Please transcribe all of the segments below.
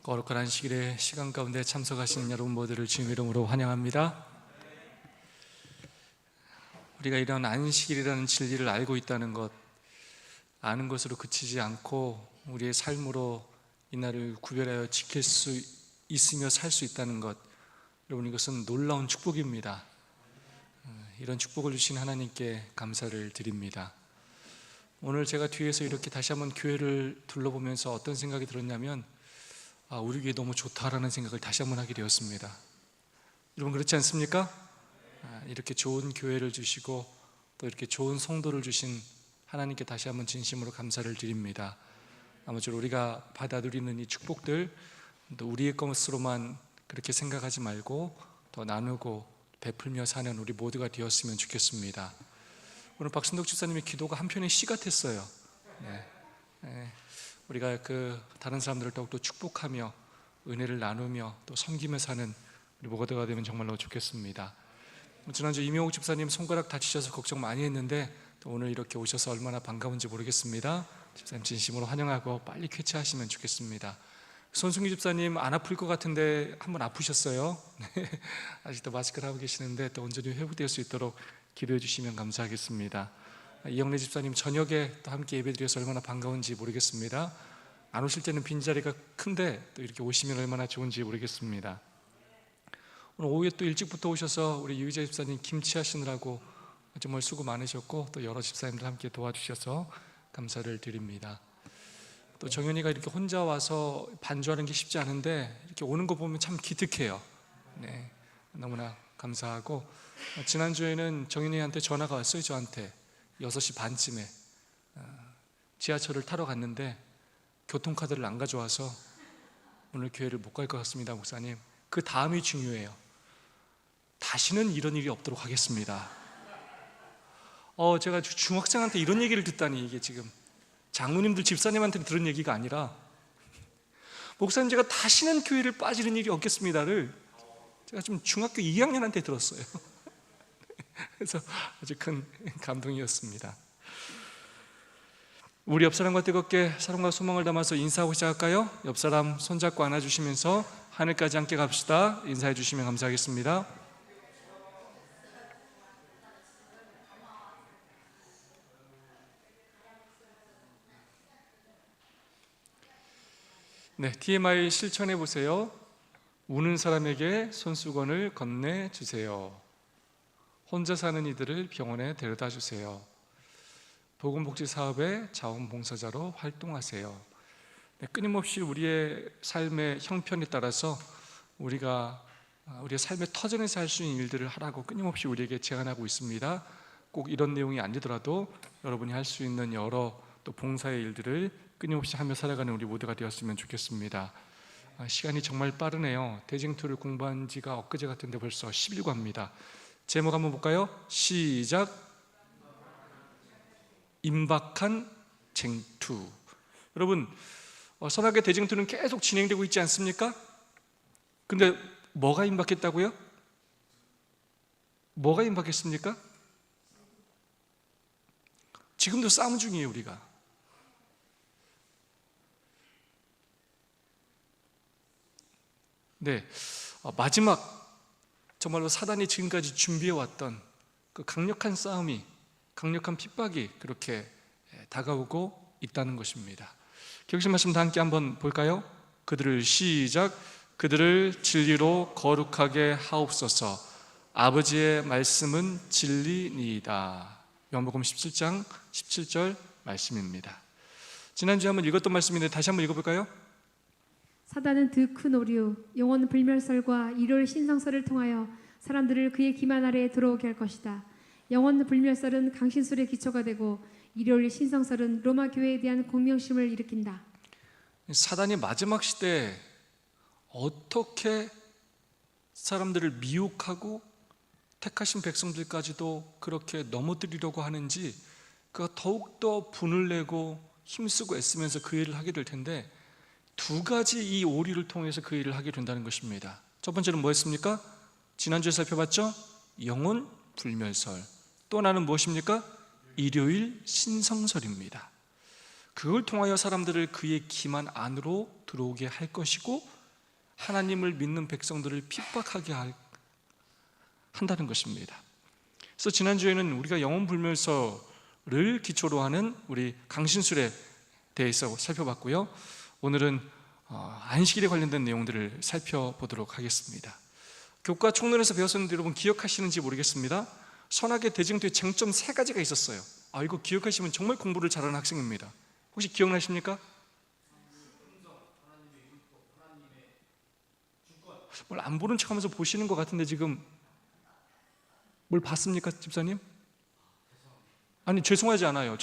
거룩한 안식일의 시간 가운데 참석하시는 여러분 모두를 주님 이름으로 환영합니다. 우리가 이런 안식일이라는 진리를 알고 있다는 것, 아는 것으로 그치지 않고 우리의 삶으로 이날을 구별하여 지킬 수 있으며 살 수 있다는 것, 여러분 이것은 놀라운 축복입니다. 이런 축복을 주신 하나님께 감사를 드립니다. 오늘 제가 뒤에서 이렇게 다시 한번 교회를 둘러보면서 어떤 생각이 들었냐면 우리 교회 너무 좋다라는 생각을 다시 한번 하게 되었습니다. 여러분 그렇지 않습니까? 이렇게 좋은 교회를 주시고 또 이렇게 좋은 성도를 주신 하나님께 다시 한번 진심으로 감사를 드립니다. 아무쪼록 우리가 받아 누리는 이 축복들 또 우리의 것으로만 그렇게 생각하지 말고 더 나누고 베풀며 사는 우리 모두가 되었으면 좋겠습니다. 오늘 박순덕 집사님의 기도가 한편의 시 같았어요. 우리가 다른 사람들을 더욱더 축복하며 은혜를 나누며 또 섬기며 사는 우리 모두가 되면 정말로 좋겠습니다. 지난주 이명옥 집사님 손가락 다치셔서 걱정 많이 했는데 또 오늘 이렇게 오셔서 얼마나 반가운지 모르겠습니다. 집사님 진심으로 환영하고 빨리 쾌차하시면 좋겠습니다. 손승기 집사님 안 아플 것 같은데 한번 아프셨어요. 아직도 마스크를 하고 계시는데 또 온전히 회복될 수 있도록 기도해 주시면 감사하겠습니다. 이영래 집사님 저녁에 또 함께 예배드려서 얼마나 반가운지 모르겠습니다. 안 오실 때는 빈자리가 큰데 또 이렇게 오시면 얼마나 좋은지 모르겠습니다. 오늘 오후에 또 일찍부터 오셔서 우리 유희자 집사님 김치 하시느라고 정말 수고 많으셨고 또 여러 집사님들 함께 도와주셔서 감사를 드립니다. 또 정연이가 이렇게 혼자 와서 반주하는 게 쉽지 않은데 이렇게 오는 거 보면 참 기특해요. 너무나 감사하고 지난주에는 정연이한테 전화가 왔어요. 저한테 6시 반쯤에 지하철을 타러 갔는데 교통카드를 안 가져와서 오늘 교회를 못 갈 것 같습니다. 목사님, 그 다음이 중요해요. 다시는 이런 일이 없도록 하겠습니다. 제가 중학생한테 이런 얘기를 듣다니, 이게 지금 장로님들 집사님한테 들은 얘기가 아니라 목사님 제가 다시는 교회를 빠지는 일이 없겠습니다를 제가 좀 중학교 2학년한테 들었어요. 그래서 아주 큰 감동이었습니다. 우리 옆사람과 뜨겁게 사랑과 소망을 담아서 인사하고 시작할까요? 옆사람 손잡고 안아주시면서 하늘까지 함께 갑시다. 인사해 주시면 감사하겠습니다. TMI 실천해 보세요. 우는 사람에게 손수건을 건네주세요. 혼자 사는 이들을 병원에 데려다 주세요. 보건복지 사업의 자원봉사자로 활동하세요. 끊임없이 우리의 삶의 형편에 따라서 우리의 삶의 터전에서 할 수 있는 일들을 하라고 끊임없이 우리에게 제안하고 있습니다. 꼭 이런 내용이 아니더라도 여러분이 할 수 있는 여러 또 봉사의 일들을 끊임없이 하며 살아가는 우리 모두가 되었으면 좋겠습니다. 시간이 정말 빠르네요. 대쟁투를 공부한 지가 엊그제 같은데 벌써 11과입니다. 제목 한번 볼까요? 시작. 임박한 쟁투. 여러분 선악의 대쟁투는 계속 진행되고 있지 않습니까? 근데 뭐가 임박했다고요? 뭐가 임박했습니까? 지금도 싸움 중이에요. 우리가 마지막 정말로 사단이 지금까지 준비해왔던 그 강력한 싸움이, 강력한 핍박이 그렇게 다가오고 있다는 것입니다. 기억신 말씀 다 함께 한번 볼까요? 그들을 시작. 그들을 진리로 거룩하게 하옵소서. 아버지의 말씀은 진리니이다. 요한복음 17장 17절 말씀입니다. 지난주에 한번 읽었던 말씀인데 다시 한번 읽어볼까요? 사단은 그 큰 오류, 영원 불멸설과 일요일 신성설을 통하여 사람들을 그의 기만 아래에 들어오게 할 것이다. 영원 불멸설은 강신술의 기초가 되고 일요일 신성설은 로마 교회에 대한 공명심을 일으킨다. 사단이 마지막 시대에 어떻게 사람들을 미혹하고 택하신 백성들까지도 그렇게 넘어뜨리려고 하는지 그가 더욱더 분을 내고 힘쓰고 애쓰면서 그 일을 하게 될 텐데 두 가지 이 오류를 통해서 그 일을 하게 된다는 것입니다. 첫 번째는 뭐였습니까? 지난주에 살펴봤죠? 영혼 불멸설. 또 하나는 무엇입니까? 일요일 신성설입니다. 그걸 통하여 사람들을 그의 기만 안으로 들어오게 할 것이고 하나님을 믿는 백성들을 핍박하게 한다는 것입니다. 그래서 지난주에는 우리가 영혼불멸서를 기초로 하는 우리 강신술에 대해서 살펴봤고요. 오늘은 안식일에 관련된 내용들을 살펴보도록 하겠습니다. 교과 총론에서 배웠었는데 여러분 기억하시는지 모르겠습니다. 선악의 대증투의 쟁점 3가지가 있었어요. 이거 기억하시면 정말 공부를 잘하는 학생입니다. 혹시 기억나십니까? 뭘 안 보는 척하면서 보시는 것 같은데 지금 뭘 봤습니까, 집사님? 아니, 죄송하지 않아요.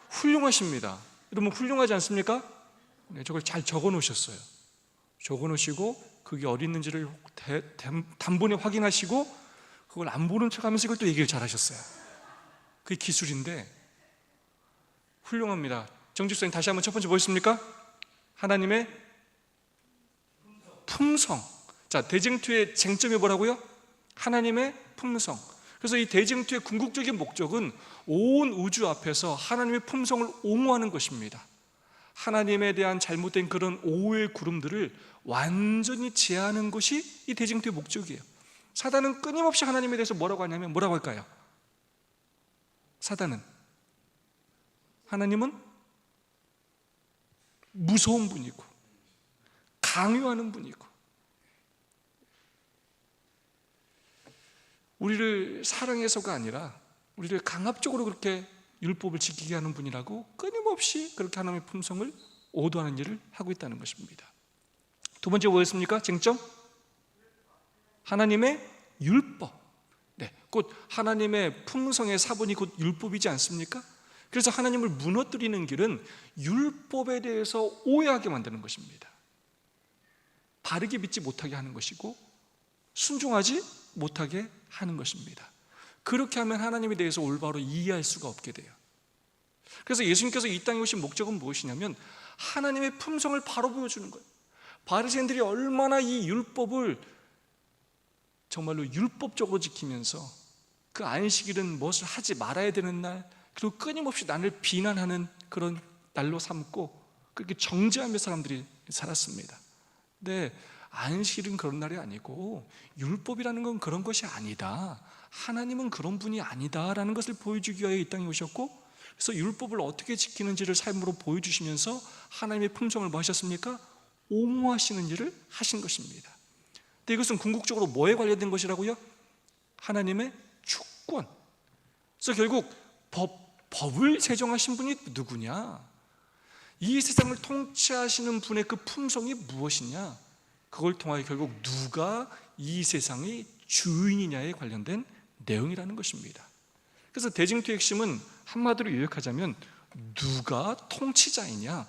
훌륭하십니다. 여러분 훌륭하지 않습니까? 네, 저걸 잘 적어 놓으셨어요. 적어 놓으시고 그게 어디 있는지를 단번에 확인하시고 그걸 안 보는 척하면서 이걸 또 얘기를 잘하셨어요. 그게 기술인데 훌륭합니다. 정집사님 다시 한번 첫 번째 뭐였습니까? 하나님의 품성. 자, 대쟁투의 쟁점이 뭐라고요? 하나님의 품성. 그래서 이 대쟁투의 궁극적인 목적은 온 우주 앞에서 하나님의 품성을 옹호하는 것입니다. 하나님에 대한 잘못된 그런 오해의 구름들을 완전히 제하는 것이 이 대쟁투의 목적이에요. 사단은 끊임없이 하나님에 대해서 뭐라고 하냐면 뭐라고 할까요? 사단은 하나님은 무서운 분이고 강요하는 분이고 우리를 사랑해서가 아니라 우리를 강압적으로 그렇게 율법을 지키게 하는 분이라고 끊임없이 그렇게 하나님의 품성을 오도하는 일을 하고 있다는 것입니다. 두 번째 뭐였습니까? 쟁점? 하나님의 율법. 네, 곧 하나님의 품성의 사본이 곧 율법이지 않습니까? 그래서 하나님을 무너뜨리는 길은 율법에 대해서 오해하게 만드는 것입니다. 바르게 믿지 못하게 하는 것이고 순종하지 못하게 하는 것입니다. 그렇게 하면 하나님에 대해서 올바로 이해할 수가 없게 돼요. 그래서 예수님께서 이 땅에 오신 목적은 무엇이냐면 하나님의 품성을 바로 보여주는 거예요. 바리새인들이 얼마나 이 율법을 정말로 율법적으로 지키면서 그 안식일은 무엇을 하지 말아야 되는 날, 그리고 끊임없이 나를 비난하는 그런 날로 삼고 그렇게 정죄하며 사람들이 살았습니다. 근데 안식일은 그런 날이 아니고 율법이라는 건 그런 것이 아니다, 하나님은 그런 분이 아니다라는 것을 보여주기 위하여 이 땅에 오셨고, 그래서 율법을 어떻게 지키는지를 삶으로 보여주시면서 하나님의 품성을 뭐 하셨습니까? 옹호하시는 일을 하신 것입니다. 근데 이것은 궁극적으로 뭐에 관련된 것이라고요? 하나님의 주권. 그래서 결국 법을 제정하신 분이 누구냐? 이 세상을 통치하시는 분의 그 품성이 무엇이냐? 그걸 통하여 결국 누가 이 세상의 주인이냐에 관련된 내용이라는 것입니다. 그래서 대쟁투의 핵심은 한마디로 요약하자면 누가 통치자이냐,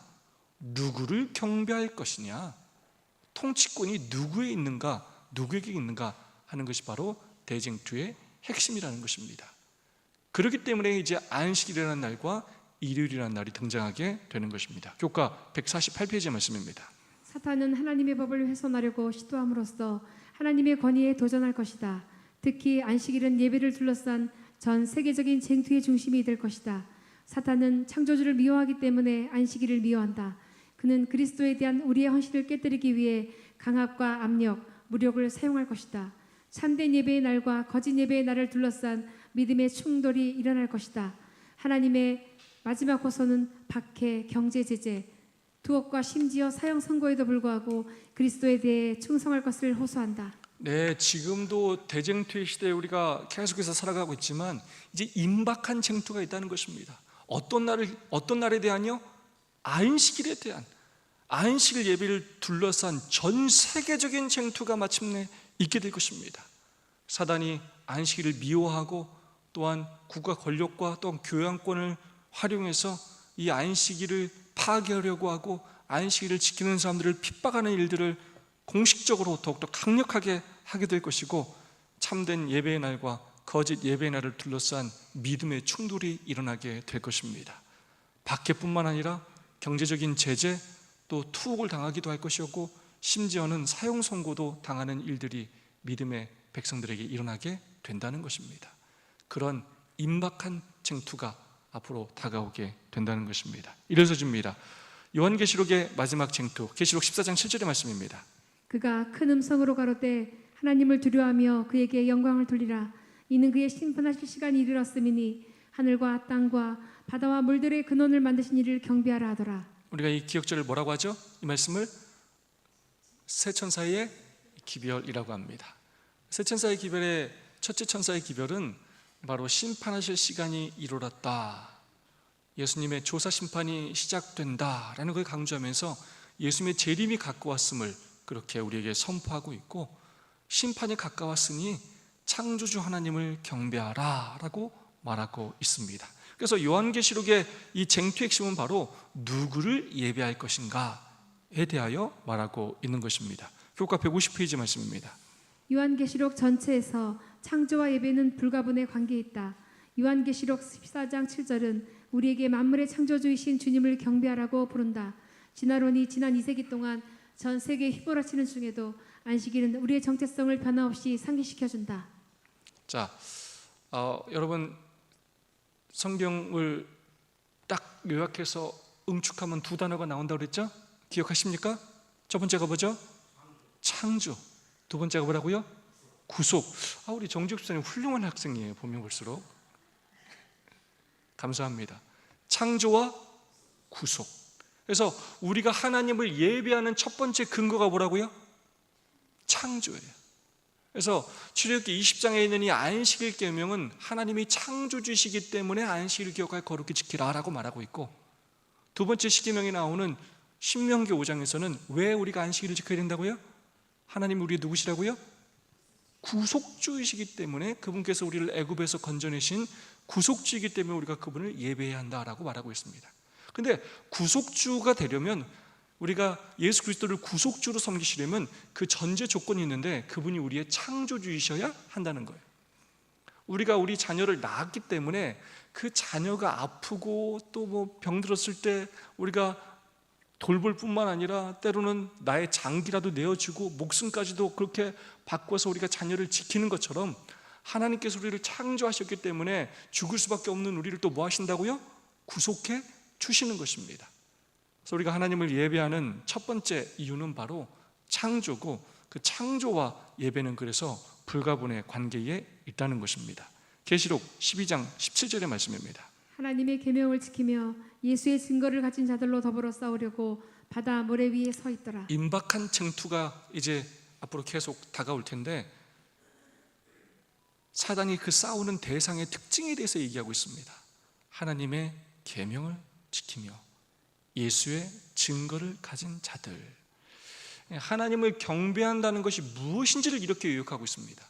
누구를 경배할 것이냐, 통치권이 누구에 있는가, 누구에게 있는가 하는 것이 바로 대쟁투의 핵심이라는 것입니다. 그렇기 때문에 이제 안식일이라는 날과 일요일이라는 날이 등장하게 되는 것입니다. 교과 148페이지의 말씀입니다. 사탄은 하나님의 법을 훼손하려고 시도함으로써 하나님의 권위에 도전할 것이다. 특히 안식일은 예배를 둘러싼 전 세계적인 쟁투의 중심이 될 것이다. 사탄은 창조주를 미워하기 때문에 안식일을 미워한다. 그는 그리스도에 대한 우리의 헌신을 깨뜨리기 위해 강압과 압력, 무력을 사용할 것이다. 참된 예배의 날과 거짓 예배의 날을 둘러싼 믿음의 충돌이 일어날 것이다. 하나님의 마지막 호소는 박해, 경제 제재, 투옥과 심지어 사형 선고에도 불구하고 그리스도에 대해 충성할 것을 호소한다. 네, 지금도 대쟁투의 시대에 우리가 계속해서 살아가고 있지만 이제 임박한 쟁투가 있다는 것입니다. 어떤 날에 대한요? 안식일에 대한, 안식일 예배를 둘러싼 전 세계적인 쟁투가 마침내 있게 될 것입니다. 사단이 안식일을 미워하고 또한 국가 권력과 또한 교양권을 활용해서 이 안식일을 파괴하려고 하고 안식일을 지키는 사람들을 핍박하는 일들을 공식적으로 더욱더 강력하게 하게 될 것이고, 참된 예배의 날과 거짓 예배의 날을 둘러싼 믿음의 충돌이 일어나게 될 것입니다. 박해뿐만 아니라 경제적인 제재, 또 투옥을 당하기도 할 것이었고 심지어는 사형 선고도 당하는 일들이 믿음의 백성들에게 일어나게 된다는 것입니다. 그런 임박한 쟁투가 앞으로 다가오게 된다는 것입니다. 일어서줍니다. 요한계시록의 마지막 쟁투, 계시록 14장 7절의 말씀입니다. 그가 큰 음성으로 가로되 하나님을 두려워하며 그에게 영광을 돌리라. 이는 그의 심판하실 시간이 이르렀음이니 하늘과 땅과 바다와 물들의 근원을 만드신 이를 경배하라 하더라. 우리가 이 기억절을 뭐라고 하죠? 이 말씀을 세 천사의 기별이라고 합니다. 세 천사의 기별의 첫째 천사의 기별은 바로 심판하실 시간이 이르렀다, 예수님의 조사 심판이 시작된다라는 걸 강조하면서 예수님의 재림이 가까웠음을 그렇게 우리에게 선포하고 있고, 심판이 가까웠으니 창조주 하나님을 경배하라 라고 말하고 있습니다. 그래서 요한계시록의 이 쟁투의 핵심은 바로 누구를 예배할 것인가에 대하여 말하고 있는 것입니다. 교과 150페이지 말씀입니다. 요한계시록 전체에서 창조와 예배는 불가분의 관계에 있다. 요한계시록 14장 7절은 우리에게 만물의 창조주이신 주님을 경배하라고 부른다. 진화론이 지난 2세기 동안 전 세계에 휘몰아치는 중에도 안식일은 우리의 정체성을 변함없이 상기시켜준다. 자, 여러분 성경을 딱 요약해서 응축하면 두 단어가 나온다고 그랬죠? 기억하십니까? 첫 번째가 뭐죠? 창조. 두 번째가 뭐라고요? 구속. 우리 정지욱 집사님 훌륭한 학생이에요. 보면 볼수록. 감사합니다. 창조와 구속. 그래서 우리가 하나님을 예배하는 첫 번째 근거가 뭐라고요? 창조예요. 그래서 출애굽기 20장에 있는 이 안식일 계명은 하나님이 창조주시기 때문에 안식일 기억하여 거룩히 지키라라고 말하고 있고, 두 번째 십계명에 나오는 신명기 5장에서는 왜 우리가 안식일을 지켜야 된다고요? 하나님이 우리 누구시라고요? 구속주이시기 때문에, 그분께서 우리를 애굽에서 건져내신 구속주이기 때문에 우리가 그분을 예배해야 한다라고 말하고 있습니다. 근데 구속주가 되려면, 우리가 예수 그리스도를 구속주로 섬기시려면 그 전제 조건이 있는데, 그분이 우리의 창조주이셔야 한다는 거예요. 우리가 우리 자녀를 낳았기 때문에 그 자녀가 아프고 또 뭐 병들었을 때 우리가 돌볼 뿐만 아니라 때로는 나의 장기라도 내어주고 목숨까지도 그렇게 바꿔서 우리가 자녀를 지키는 것처럼, 하나님께서 우리를 창조하셨기 때문에 죽을 수밖에 없는 우리를 또 뭐 하신다고요? 구속해 주시는 것입니다. 그래서 우리가 하나님을 예배하는 첫 번째 이유는 바로 창조고, 그 창조와 예배는 그래서 불가분의 관계에 있다는 것입니다. 계시록 12장 17절의 말씀입니다. 하나님의 계명을 지키며 예수의 증거를 가진 자들로 더불어 싸우려고 바다 모래 위에 서 있더라. 임박한 쟁투가 이제 앞으로 계속 다가올 텐데, 사단이 그 싸우는 대상의 특징에 대해서 얘기하고 있습니다. 하나님의 계명을 지키며 예수의 증거를 가진 자들. 하나님을 경배한다는 것이 무엇인지를 이렇게 요약하고 있습니다.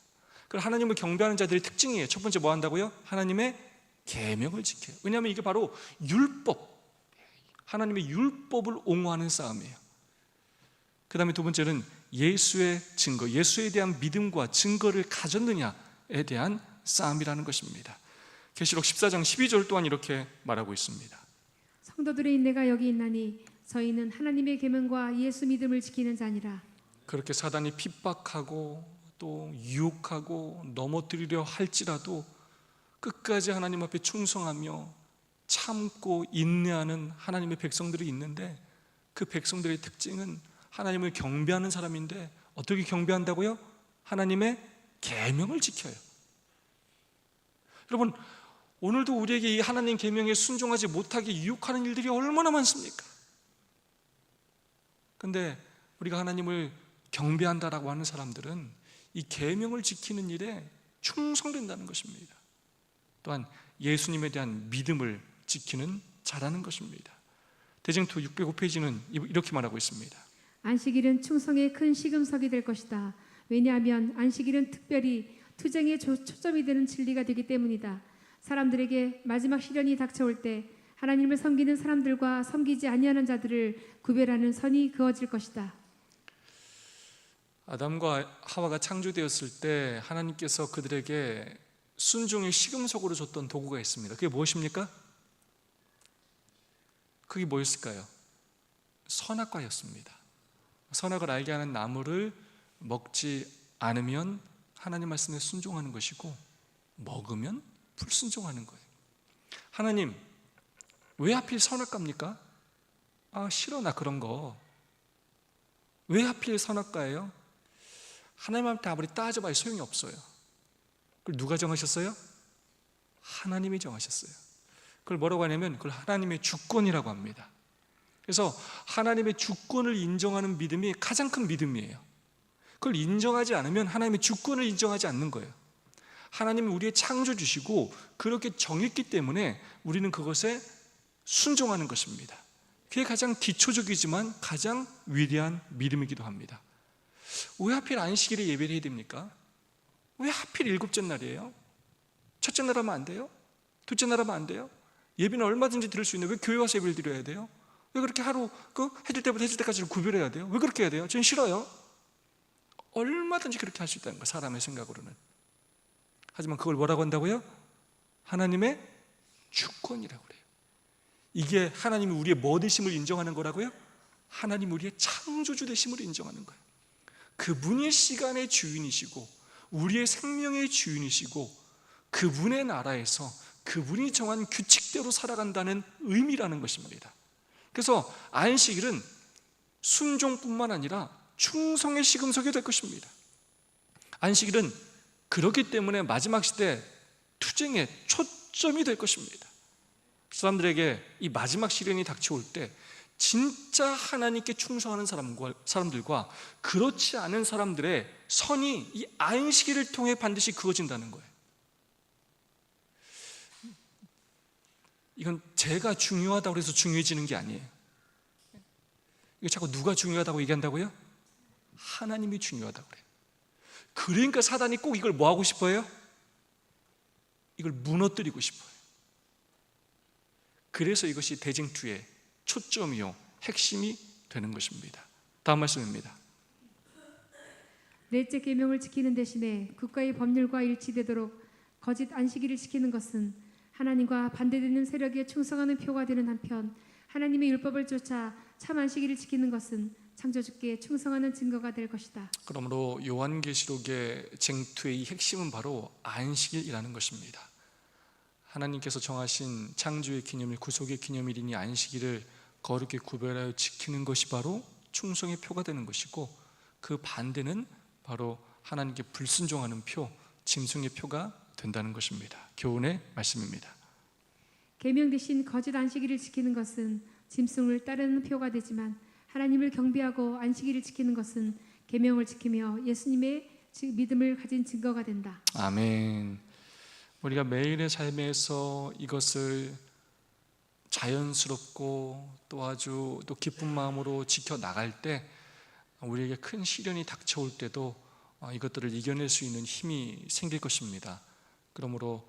그 하나님을 경배하는 자들의 특징이에요. 첫 번째 뭐 한다고요? 하나님의 계명을 지켜요. 왜냐하면 이게 바로 율법, 하나님의 율법을 옹호하는 싸움이에요. 그 다음에 두 번째는 예수의 증거, 예수에 대한 믿음과 증거를 가졌느냐에 대한 싸움이라는 것입니다. 계시록 14장 12절 또한 이렇게 말하고 있습니다. 성도들의 인내가 여기 있나니 저희는 하나님의 계명과 예수 믿음을 지키는 자니라. 그렇게 사단이 핍박하고 또 유혹하고 넘어뜨리려 할지라도 끝까지 하나님 앞에 충성하며 참고 인내하는 하나님의 백성들이 있는데, 그 백성들의 특징은 하나님을 경배하는 사람인데, 어떻게 경배한다고요? 하나님의 계명을 지켜요. 여러분, 오늘도 우리에게 이 하나님 계명에 순종하지 못하게 유혹하는 일들이 얼마나 많습니까? 근데 우리가 하나님을 경배한다라고 하는 사람들은 이 계명을 지키는 일에 충성된다는 것입니다. 또한 예수님에 대한 믿음을 지키는 자라는 것입니다. 대쟁투 605페이지는 이렇게 말하고 있습니다. 안식일은 충성의 큰 시금석이 될 것이다. 왜냐하면 안식일은 특별히 투쟁의 초점이 되는 진리가 되기 때문이다. 사람들에게 마지막 시련이 닥쳐올 때 하나님을 섬기는 사람들과 섬기지 아니하는 자들을 구별하는 선이 그어질 것이다. 아담과 하와가 창조되었을 때 하나님께서 그들에게 순종의 시금석으로 줬던 도구가 있습니다. 그게 무엇입니까? 그게 뭐였을까요? 선악과였습니다. 선악을 알게 하는 나무를 먹지 않으면 하나님 말씀에 순종하는 것이고, 먹으면 불순종하는 거예요. 하나님, 왜 하필 선악과입니까? 싫어, 나 그런 거. 왜 하필 선악과예요? 하나님한테 아무리 따져봐야 소용이 없어요. 그걸 누가 정하셨어요? 하나님이 정하셨어요. 그걸 뭐라고 하냐면 그걸 하나님의 주권이라고 합니다. 그래서 하나님의 주권을 인정하는 믿음이 가장 큰 믿음이에요. 그걸 인정하지 않으면 하나님의 주권을 인정하지 않는 거예요. 하나님은 우리의 창조주시고 그렇게 정했기 때문에 우리는 그것에 순종하는 것입니다. 그게 가장 기초적이지만 가장 위대한 믿음이기도 합니다. 왜 하필 안식일에 예배를 해야 됩니까? 왜 하필 일곱째 날이에요? 첫째 날 하면 안 돼요? 둘째 날 하면 안 돼요? 예배는 얼마든지 드릴 수 있는데 왜 교회 와서 예배를 드려야 돼요? 왜 그렇게 하루 해질 때부터 해질 때까지를 구별해야 돼요? 왜 그렇게 해야 돼요? 저는 싫어요. 얼마든지 그렇게 할 수 있다는 거예요, 사람의 생각으로는. 하지만 그걸 뭐라고 한다고요? 하나님의 주권이라고 그래요. 이게 하나님이 우리의 뭐 되심을 인정하는 거라고요? 하나님 우리의 창조주 되심을 인정하는 거예요. 그분이 시간의 주인이시고 우리의 생명의 주인이시고 그분의 나라에서 그분이 정한 규칙대로 살아간다는 의미라는 것입니다. 그래서 안식일은 순종뿐만 아니라 충성의 시금석이 될 것입니다. 안식일은 그렇기 때문에 마지막 시대 투쟁의 초점이 될 것입니다. 사람들에게 이 마지막 시련이 닥쳐올 때 진짜 하나님께 충성하는 사람들과 그렇지 않은 사람들의 선이 이 안식일을 통해 반드시 그어진다는 거예요. 이건 제가 중요하다고 해서 중요해지는 게 아니에요. 이거 자꾸 누가 중요하다고 얘기한다고요? 하나님이 중요하다고 그래요. 그러니까 사단이 꼭 이걸 뭐 하고 싶어요? 이걸 무너뜨리고 싶어요. 그래서 이것이 대쟁투의 초점이요 핵심이 되는 것입니다. 다음 말씀입니다. 넷째 계명을 지키는 대신에 국가의 법률과 일치되도록 거짓 안식일을 지키는 것은 하나님과 반대되는 세력에 충성하는 표가 되는 한편, 하나님의 율법을 쫓아 참 안식일을 지키는 것은 창조주께 충성하는 증거가 될 것이다. 그러므로 요한계시록의 쟁투의 이 핵심은 바로 안식일이라는 것입니다. 하나님께서 정하신 창조의 기념일, 구속의 기념일인 이 안식일을 거룩히 구별하여 지키는 것이 바로 충성의 표가 되는 것이고, 그 반대는 바로 하나님께 불순종하는 표, 짐승의 표가 된다는 것입니다. 교훈의 말씀입니다. 계명 대신 거짓 안식일을 지키는 것은 짐승을 따르는 표가 되지만, 하나님을 경배하고 안식일을 지키는 것은 계명을 지키며 예수님의 믿음을 가진 증거가 된다. 아멘. 우리가 매일의 삶에서 이것을 자연스럽고 또 아주 또 기쁜 마음으로 지켜나갈 때 우리에게 큰 시련이 닥쳐올 때도 이것들을 이겨낼 수 있는 힘이 생길 것입니다. 그러므로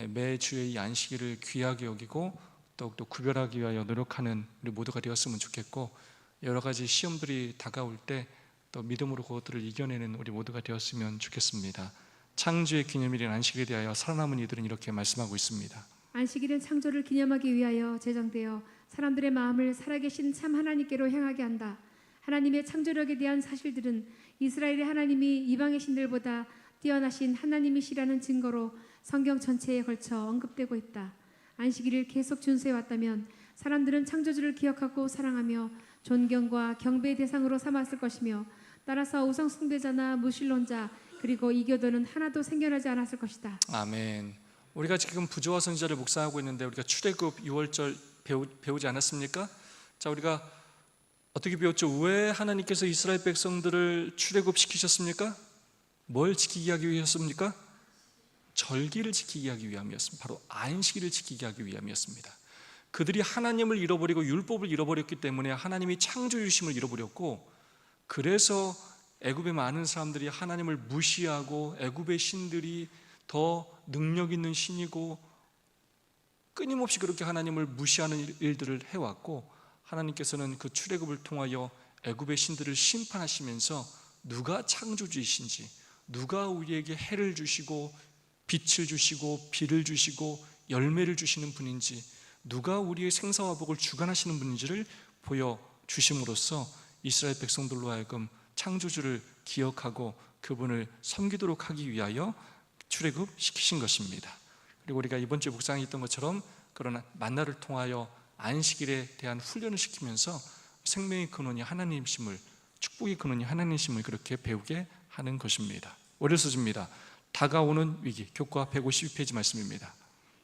매주의 이 안식일을 귀하게 여기고 더욱더 구별하기 위하여 노력하는 우리 모두가 되었으면 좋겠고, 여러 가지 시험들이 다가올 때 또 믿음으로 그것들을 이겨내는 우리 모두가 되었으면 좋겠습니다. 창조의 기념일인 안식일에 대하여 살아남은 이들은 이렇게 말씀하고 있습니다. 안식일은 창조를 기념하기 위하여 제정되어 사람들의 마음을 살아계신 참 하나님께로 향하게 한다. 하나님의 창조력에 대한 사실들은 이스라엘의 하나님이 이방의 신들보다 뛰어나신 하나님이시라는 증거로 성경 전체에 걸쳐 언급되고 있다. 안식일을 계속 준수해 왔다면 사람들은 창조주를 기억하고 사랑하며 존경과 경배의 대상으로 삼았을 것이며, 따라서 우상 숭배자나 무신론자 그리고 이교도는 하나도 생겨나지 않았을 것이다. 아멘. 우리가 지금 부조화 선지자를 묵상하고 있는데 우리가 출애굽 6월절 배우지 않았습니까? 자, 우리가 어떻게 배웠죠? 왜 하나님께서 이스라엘 백성들을 출애굽시키셨습니까? 뭘 지키게 하기 위해서입니까? 절기를 지키게 하기 위함이었습니다. 바로 안식일을 지키게 하기 위함이었습니다. 그들이 하나님을 잃어버리고 율법을 잃어버렸기 때문에 하나님이 창조주심을 잃어버렸고, 그래서 애굽의 많은 사람들이 하나님을 무시하고 애굽의 신들이 더 능력 있는 신이고 끊임없이 그렇게 하나님을 무시하는 일들을 해왔고, 하나님께서는 그 출애굽을 통하여 애굽의 신들을 심판하시면서 누가 창조주이신지, 누가 우리에게 해를 주시고 빛을 주시고 비를 주시고 열매를 주시는 분인지, 누가 우리의 생사와 복을 주관하시는 분인지를 보여주심으로써 이스라엘 백성들로 하여금 창조주를 기억하고 그분을 섬기도록 하기 위하여 출애굽시키신 것입니다. 그리고 우리가 이번 주에 묵상했던 것처럼 그런 만나를 통하여 안식일에 대한 훈련을 시키면서 생명의 근원이 하나님이심을, 축복의 근원이 하나님이심을 그렇게 배우게 하는 것입니다. 월요 서주입니다. 다가오는 위기, 교과 152페이지 말씀입니다.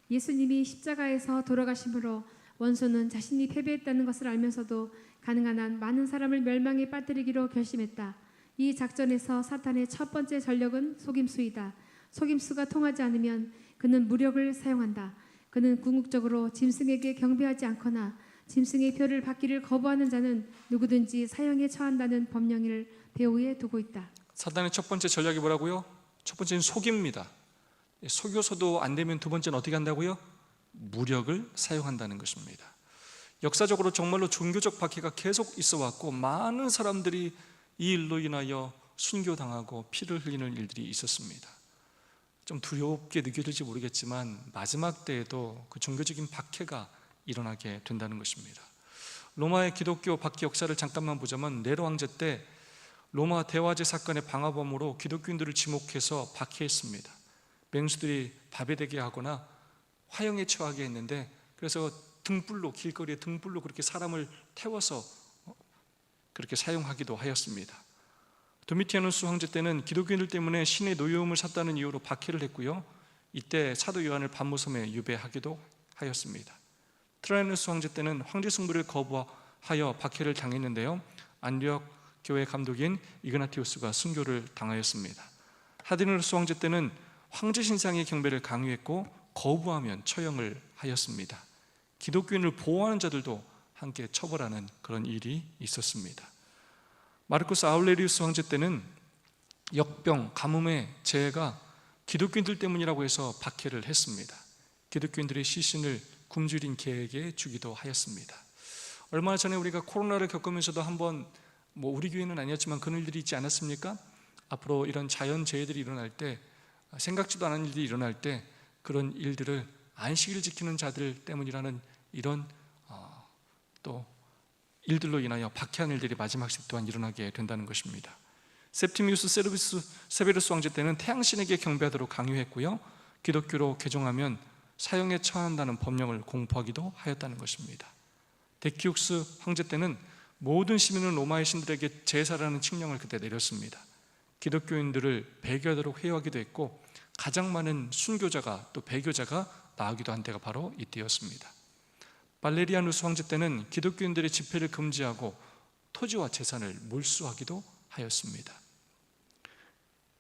예수님이 십자가에서 돌아가심으로 원수는 자신이 패배했다는 것을 알면서도 가능한 한 많은 사람을 멸망에 빠뜨리기로 결심했다. 이 작전에서 사탄의 첫 번째 전력은 속임수이다. 속임수가 통하지 않으면 그는 무력을 사용한다. 그는 궁극적으로 짐승에게 경배하지 않거나 짐승의 표를 받기를 거부하는 자는 누구든지 사형에 처한다는 법령을 배후에 두고 있다. 사단의 첫 번째 전략이 뭐라고요? 첫 번째는 속입니다. 속여서도 안 되면 두 번째는 어떻게 한다고요? 무력을 사용한다는 것입니다. 역사적으로 정말로 종교적 박해가 계속 있어 왔고 많은 사람들이 이 일로 인하여 순교당하고 피를 흘리는 일들이 있었습니다. 좀 두렵게 느껴질지 모르겠지만 마지막 때에도 그 종교적인 박해가 일어나게 된다는 것입니다. 로마의 기독교 박해 역사를 잠깐만 보자면 네로 황제 때 로마 대화제 사건의 방화범으로 기독교인들을 지목해서 박해했습니다. 맹수들이 밥에대게 하거나 화형에 처하게 했는데, 그래서 등불로, 길거리에 등불로 그렇게 사람을 태워서 그렇게 사용하기도 하였습니다. 도미티아누스 황제 때는 기독교인들 때문에 신의 노여움을 샀다는 이유로 박해를 했고요, 이때 사도 요한을 반모섬에 유배하기도 하였습니다. 트라이누스 황제 때는 황제 승부를 거부하여 박해를 당했는데요, 안디옥 교회 감독인 이그나티우스가 순교를 당하였습니다. 하드리누스 황제 때는 황제 신상의 경배를 강요했고 거부하면 처형을 하였습니다. 기독교인을 보호하는 자들도 함께 처벌하는 그런 일이 있었습니다. 마르쿠스 아울레리우스 황제 때는 역병, 가뭄의 재해가 기독교인들 때문이라고 해서 박해를 했습니다. 기독교인들의 시신을 굶주린 개에게 주기도 하였습니다. 얼마 전에 우리가 코로나를 겪으면서도 한번 우리 교회는 아니었지만 그런 일들이 있지 않았습니까? 앞으로 이런 자연재해들이 일어날 때, 생각지도 않은 일들이 일어날 때 그런 일들을 안식일을 지키는 자들 때문이라는 이런 또 일들로 인하여 박해한 일들이 마지막 시 또한 일어나게 된다는 것입니다. septimius 세베루스 황제 때는 태양신에게 경배하도록 강요했고요, 기독교로 개종하면 사형에 처한다는 법령을 공포하기도 하였다는 것입니다. 데키욱스 황제 때는 모든 시민은 로마의 신들에게 제사라는 칙령을 그때 내렸습니다. 기독교인들을 배교하도록 회유하기도 했고 가장 많은 순교자가 또 배교자가 나오기도 한 때가 바로 이때였습니다. 발레리아누스 황제 때는 기독교인들의 집회를 금지하고 토지와 재산을 몰수하기도 하였습니다.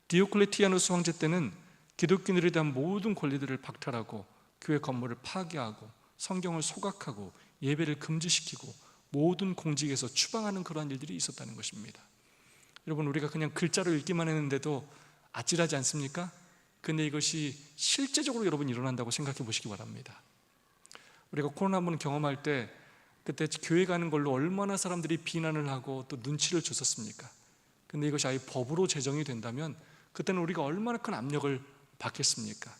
디오클레티아누스 황제 때는 기독교인들에 대한 모든 권리들을 박탈하고 교회 건물을 파괴하고 성경을 소각하고 예배를 금지시키고 모든 공직에서 추방하는 그러한 일들이 있었다는 것입니다. 여러분, 우리가 그냥 글자로 읽기만 했는데도 아찔하지 않습니까? 근데 이것이 실제적으로 여러분 일어난다고 생각해 보시기 바랍니다. 우리가 코로나 한번 경험할 때 그때 교회 가는 걸로 얼마나 사람들이 비난을 하고 또 눈치를 줬었습니까? 근데 이것이 아예 법으로 제정이 된다면 그때는 우리가 얼마나 큰 압력을 받겠습니까?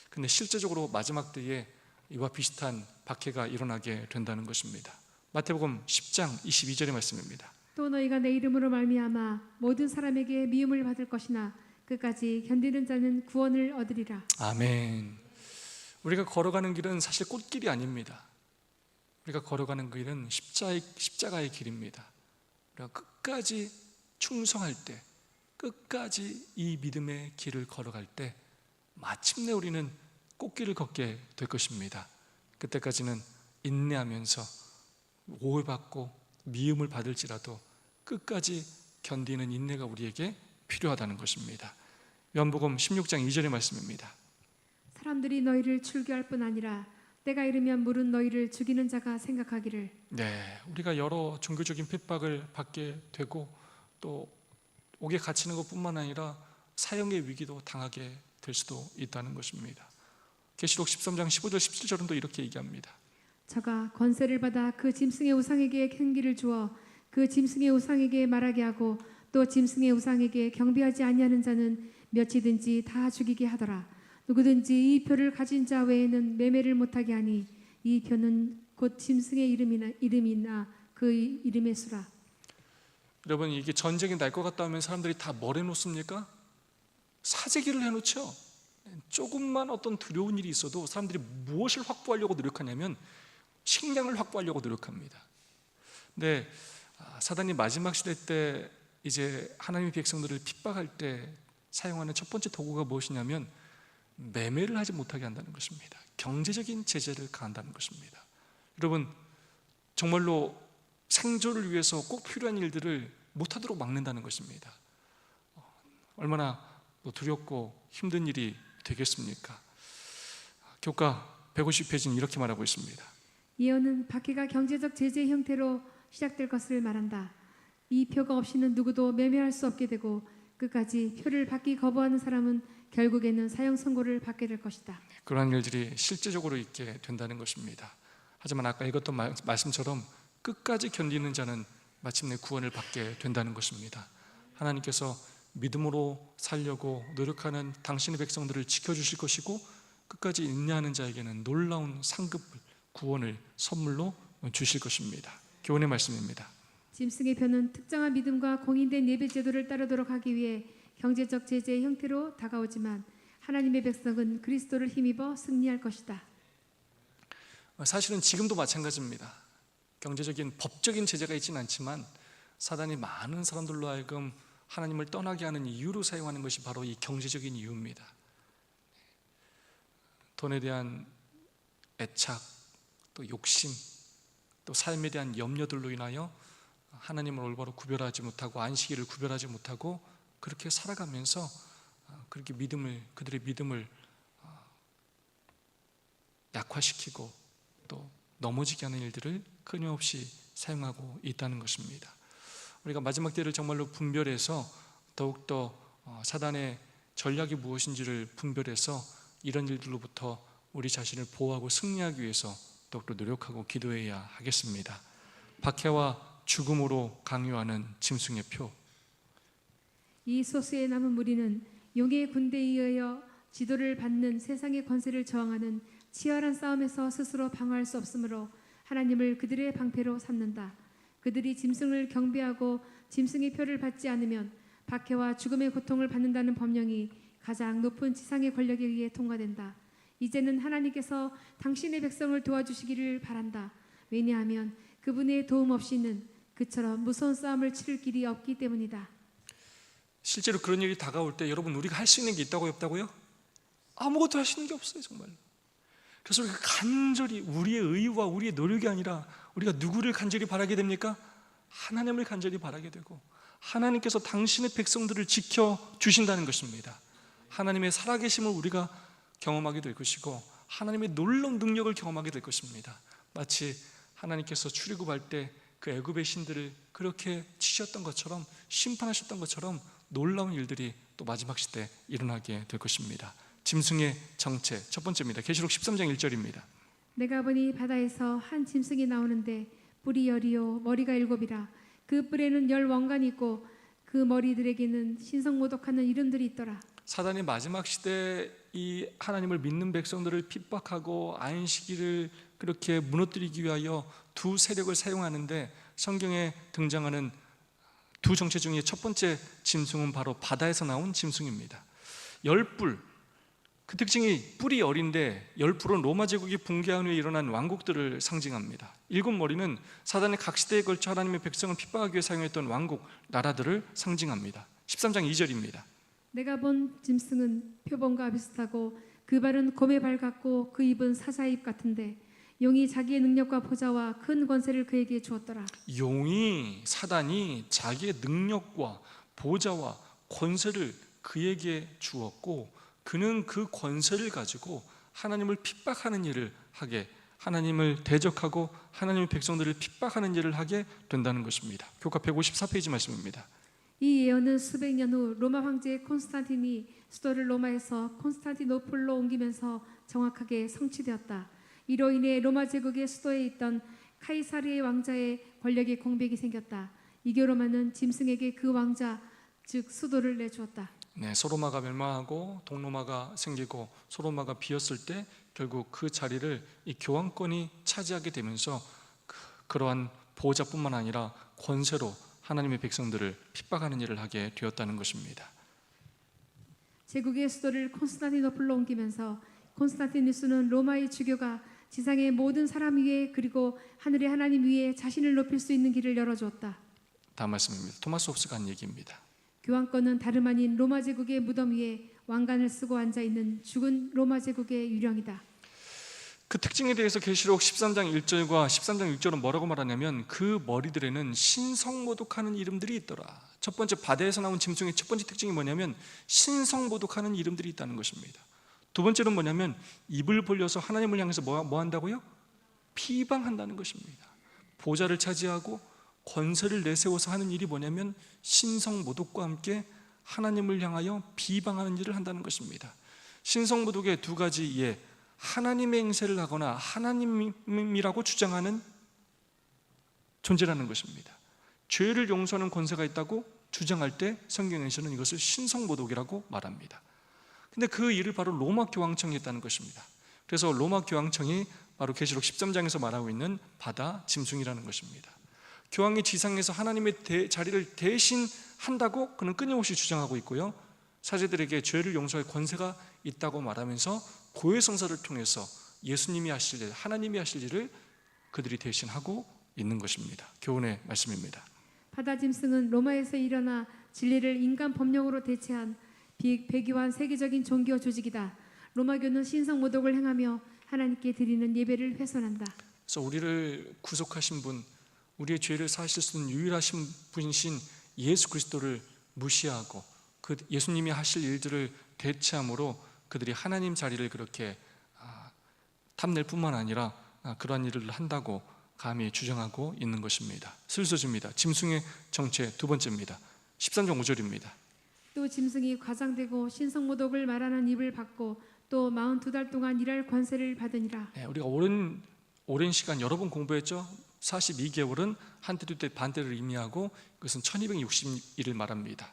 근데 실제적으로 마지막 때에 이와 비슷한 박해가 일어나게 된다는 것입니다. 마태복음 10장 22절의 말씀입니다. 또 너희가 내 이름으로 말미암아 모든 사람에게 미움을 받을 것이나 끝까지 견디는 자는 구원을 얻으리라. 아멘. 우리가 걸어가는 길은 사실 꽃길이 아닙니다. 우리가 걸어가는 길은 십자가의 길입니다. 우리가 끝까지 충성할 때, 끝까지 이 믿음의 길을 걸어갈 때 마침내 우리는 꽃길을 걷게 될 것입니다. 그때까지는 인내하면서 오해받고 미움을 받을지라도 끝까지 견디는 인내가 우리에게 필요하다는 것입니다. 요한복음 16장 2절의 말씀입니다. 사람들이 너희를 출교할 뿐 아니라 때가 이르면 물은 너희를 죽이는 자가 생각하기를. 네, 우리가 여러 종교적인 핍박을 받게 되고 또 옥에 갇히는 것뿐만 아니라 사형의 위기도 당하게 될 수도 있다는 것입니다. 계시록 13장 15절 17절은 또 이렇게 얘기합니다. 저가 권세를 받아 그 짐승의 우상에게 캔기를 주어 그 짐승의 우상에게 말하게 하고 또 짐승의 우상에게 경배하지 아니하는 자는 몇이든지 다 죽이게 하더라. 누구든지 이 표를 가진 자 외에는 매매를 못하게 하니 이 표는 곧 짐승의 이름이나 그 이름의 수라. 여러분, 이게 전쟁이 날 것 같다 하면 사람들이 다 뭘 해놓습니까? 사재기를 해놓죠. 조금만 어떤 두려운 일이 있어도 사람들이 무엇을 확보하려고 노력하냐면 식량을 확보하려고 노력합니다. 근데 사단이 마지막 시대 때 이제 하나님의 백성들을 핍박할 때 사용하는 첫 번째 도구가 무엇이냐면 매매를 하지 못하게 한다는 것입니다. 경제적인 제재를 가한다는 것입니다. 여러분, 정말로 생존을 위해서 꼭 필요한 일들을 못하도록 막는다는 것입니다. 얼마나 두렵고 힘든 일이 되겠습니까? 교과 150페이지는 이렇게 말하고 있습니다. 예언은 박해가 경제적 제재 형태로 시작될 것을 말한다. 이 표가 없이는 누구도 매매할 수 없게 되고 끝까지 표를 받기 거부하는 사람은 결국에는 사형 선고를 받게 될 것이다. 그러한 일들이 실제적으로 있게 된다는 것입니다. 하지만 아까 읽었던 말씀처럼 끝까지 견디는 자는 마침내 구원을 받게 된다는 것입니다. 하나님께서 믿음으로 살려고 노력하는 당신의 백성들을 지켜주실 것이고 끝까지 인내하는 자에게는 놀라운 상급을, 구원을 선물로 주실 것입니다. 교훈의 말씀입니다. 짐승의 표는 특정한 믿음과 공인된 예배 제도를 따르도록 하기 위해 경제적 제재의 형태로 다가오지만 하나님의 백성은 그리스도를 힘입어 승리할 것이다. 사실은 지금도 마찬가지입니다. 경제적인 법적인 제재가 있지는 않지만 사단이 많은 사람들로 하여금 하나님을 떠나게 하는 이유로 사용하는 것이 바로 이 경제적인 이유입니다. 돈에 대한 애착, 또 욕심, 또 삶에 대한 염려들로 인하여 하나님을 올바로 구별하지 못하고 안식일을 구별하지 못하고 그렇게 살아가면서 그렇게 그들의 믿음을 약화시키고 또 넘어지게 하는 일들을 끊임없이 사용하고 있다는 것입니다. 우리가 마지막 때를 정말로 분별해서 더욱더 사단의 전략이 무엇인지를 분별해서 이런 일들로부터 우리 자신을 보호하고 승리하기 위해서 더욱더 노력하고 기도해야 하겠습니다. 박해와 죽음으로 강요하는 짐승의 표. 이 소수에 남은 무리는 용의 군대에 의하여 지도를 받는 세상의 권세를 저항하는 치열한 싸움에서 스스로 방어할 수 없으므로 하나님을 그들의 방패로 삼는다. 그들이 짐승을 경배하고 짐승의 표를 받지 않으면 박해와 죽음의 고통을 받는다는 법령이 가장 높은 지상의 권력에 의해 통과된다. 이제는 하나님께서 당신의 백성을 도와주시기를 바란다. 왜냐하면 그분의 도움 없이는 그처럼 무서운 싸움을 치를 길이 없기 때문이다. 실제로 그런 일이 다가올 때 여러분, 우리가 할 수 있는 게 있다고요, 없다고요? 아무것도 할 수 있는 게 없어요, 정말. 그래서 우리가 간절히 우리의 의와 우리의 노력이 아니라 우리가 누구를 간절히 바라게 됩니까? 하나님을 간절히 바라게 되고 하나님께서 당신의 백성들을 지켜주신다는 것입니다. 하나님의 살아계심을 우리가 경험하게 될 것이고 하나님의 놀라운 능력을 경험하게 될 것입니다. 마치 하나님께서 출애굽할 때 그 애굽의 신들을 그렇게 치셨던 것처럼, 심판하셨던 것처럼 놀라운 일들이 또 마지막 시대에 일어나게 될 것입니다. 짐승의 정체, 첫 번째입니다. 계시록 13장 1절입니다. 내가 보니 바다에서 한 짐승이 나오는데 뿔이 10이요 머리가 7이라. 그 뿔에는 10 왕관이 있고 그 머리들에게는 신성모독하는 이름들이 있더라. 사단이 마지막 시대에 이 하나님을 믿는 백성들을 핍박하고 안식일을 그렇게 무너뜨리기 위하여 두 세력을 사용하는데 성경에 등장하는 두 정체 중에 첫 번째 짐승은 바로 바다에서 나온 짐승입니다. 10뿔, 그 특징이 뿔이 어린데 10뿔은 로마 제국이 붕괴한 후에 일어난 왕국들을 상징합니다. 7머리는 사단의 각 시대에 걸쳐 하나님의 백성을 핍박하기 위해 사용했던 왕국, 나라들을 상징합니다. 13장 2절입니다. 내가 본 짐승은 표범과 비슷하고 그 발은 곰의 발 같고 그 입은 사자의 입 같은데 용이 자기의 능력과 보좌와 큰 권세를 그에게 주었더라. 용이, 사단이 자기의 능력과 보좌와 권세를 그에게 주었고 그는 그 권세를 가지고 하나님을 핍박하는 일을 하게, 하나님을 대적하고 하나님의 백성들을 핍박하는 일을 하게 된다는 것입니다. 교과 154페이지 말씀입니다. 이 예언은 수백 년 후 로마 황제 콘스탄틴이 수도를 로마에서 콘스탄티노플로 옮기면서 정확하게 성취되었다. 이로 인해 로마 제국의 수도에 있던 카이사르의 왕자의 권력의 공백이 생겼다. 이교 로마는 짐승에게 그 왕자, 즉 수도를 내주었다. 네, 소로마가 멸망하고 동로마가 생기고 소로마가 비었을 때 결국 그 자리를 이 교황권이 차지하게 되면서 그러한 보호자뿐만 아니라 권세로 하나님의 백성들을 핍박하는 일을 하게 되었다는 것입니다. 제국의 수도를 콘스탄티노플로 옮기면서 콘스탄티누스는 로마의 주교가 지상의 모든 사람 위에 그리고 하늘의 하나님 위에 자신을 높일 수 있는 길을 열어주었다. 다음 말씀입니다. 토마스 홉스가 한 얘기입니다. 교황권은 다름 아닌 로마 제국의 무덤 위에 왕관을 쓰고 앉아 있는 죽은 로마 제국의 유령이다. 그 특징에 대해서 계시록 13장 1절과 13장 6절은 뭐라고 말하냐면 그 머리들에는 신성모독하는 이름들이 있더라. 첫 번째 바다에서 나온 짐승의 첫 번째 특징이 뭐냐면 신성모독하는 이름들이 있다는 것입니다. 두 번째는 뭐냐면 입을 벌려서 하나님을 향해서 뭐 한다고요? 비방한다는 것입니다. 보좌를 차지하고 권세를 내세워서 하는 일이 뭐냐면 신성모독과 함께 하나님을 향하여 비방하는 일을 한다는 것입니다. 신성모독의 두 가지 예, 하나님의 행세를 하거나 하나님이라고 주장하는 존재라는 것입니다. 죄를 용서하는 권세가 있다고 주장할 때 성경에서는 이것을 신성모독이라고 말합니다. 근데 그 일을 바로 로마 교황청이 했다는 것입니다. 그래서 로마 교황청이 바로 계시록 13장에서 말하고 있는 바다 짐승이라는 것입니다. 교황이 지상에서 하나님의 자리를 대신한다고 그는 끊임없이 주장하고 있고요, 사제들에게 죄를 용서할 권세가 있다고 말하면서 고해성사를 통해서 예수님이 하실 일, 하나님이 하실 일을 그들이 대신하고 있는 것입니다. 교훈의 말씀입니다. 바다 짐승은 로마에서 일어나 진리를 인간 법령으로 대체한 배교한 세계적인 종교 조직이다. 로마교는 신성모독을 행하며 하나님께 드리는 예배를 훼손한다. 그래서 우리를 구속하신 분, 우리의 죄를 사하실 수 있는 유일하신 분이신 예수 그리스도를 무시하고 그 예수님이 하실 일들을 대체함으로 그들이 하나님 자리를 그렇게 탐낼 뿐만 아니라 그러한 일을 한다고 감히 주장하고 있는 것입니다. 슬서집니다. 짐승의 정체 두 번째입니다. 13장 5절입니다. 또 짐승이 과장되고 신성모독을 말하는 입을 받고 또 42달 동안 일할 권세를 받으니라. 우리가 오랜 시간 여러 번 공부했죠. 42개월은 한때도 때 반때를 의미하고 이것은 1260일을 말합니다.